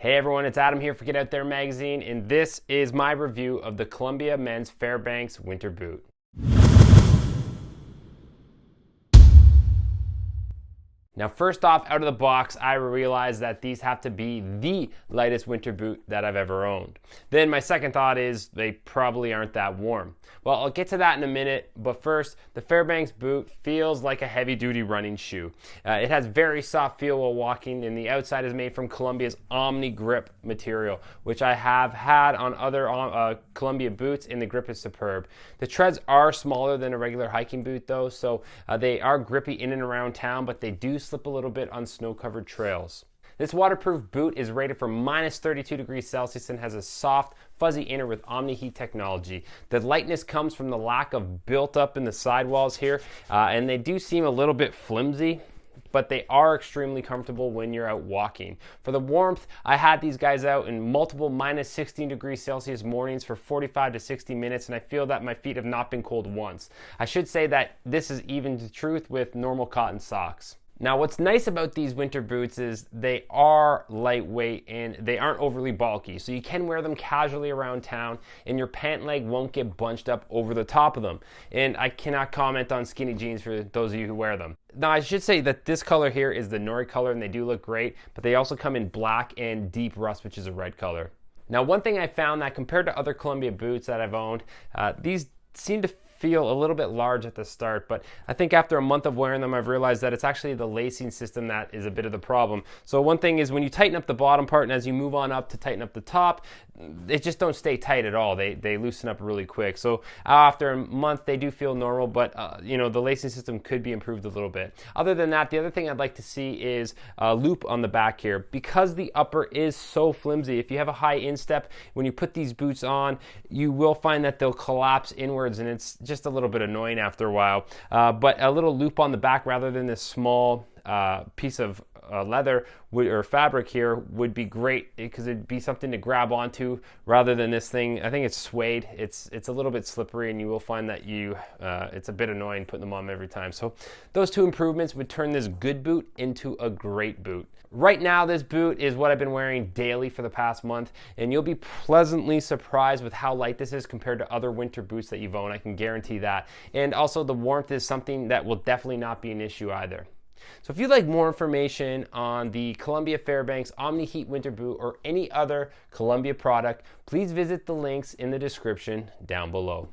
Hey everyone, it's Adam here for Get Out There Magazine, and this is my review of the Columbia Men's Fairbanks Winter Boot. Now first off, out of the box, I realized that these have to be the lightest winter boot that I've ever owned. Then my second thought is they probably aren't that warm. Well, I'll get to that in a minute, but first, the Fairbanks boot feels like a heavy-duty running shoe. It has very soft feel while walking, and the outside is made from Columbia's Omni Grip material, which I have had on other Columbia boots, and the grip is superb. The treads are smaller than a regular hiking boot though, so they are grippy in and around town, but they do slip a little bit on snow-covered trails. This waterproof boot is rated for minus 32 degrees Celsius and has a soft, fuzzy inner with Omni Heat technology. The lightness comes from the lack of built-up in the sidewalls here, and they do seem a little bit flimsy, but they are extremely comfortable when you're out walking. For the warmth, I had these guys out in multiple minus 16 degrees Celsius mornings for 45 to 60 minutes, and I feel that my feet have not been cold once. I should say that this is even the truth with normal cotton socks. Now, what's nice about these winter boots is they are lightweight and they aren't overly bulky, so you can wear them casually around town and your pant leg won't get bunched up over the top of them. And I cannot comment on skinny jeans for those of you who wear them. Now, I should say that this color here is the Nori color and they do look great, but they also come in black and deep rust, which is a red color. Now, one thing I found that compared to other Columbia boots that I've owned, these seem to feel a little bit large at the start, but I think after a month of wearing them, I've realized that it's actually the lacing system that is a bit of the problem. So one thing is when you tighten up the bottom part and as you move on up to tighten up the top, they just don't stay tight at all. They loosen up really quick. So after a month, they do feel normal, but the lacing system could be improved a little bit. Other than that, the other thing I'd like to see is a loop on the back here. Because the upper is so flimsy, if you have a high instep, when you put these boots on, you will find that they'll collapse inwards and it's just a little bit annoying after a while, but a little loop on the back rather than this small piece of leather or fabric here would be great because it'd be something to grab onto rather than this thing. I think it's suede. It's a little bit slippery and you will find that it's a bit annoying putting them on every time. So those two improvements would turn this good boot into a great boot. Right now, this boot is what I've been wearing daily for the past month, and you'll be pleasantly surprised with how light this is compared to other winter boots that you've owned. I can guarantee that. And also the warmth is something that will definitely not be an issue either. So if you'd like more information on the Columbia Fairbanks Omni Heat Winter Boot or any other Columbia product, please visit the links in the description down below.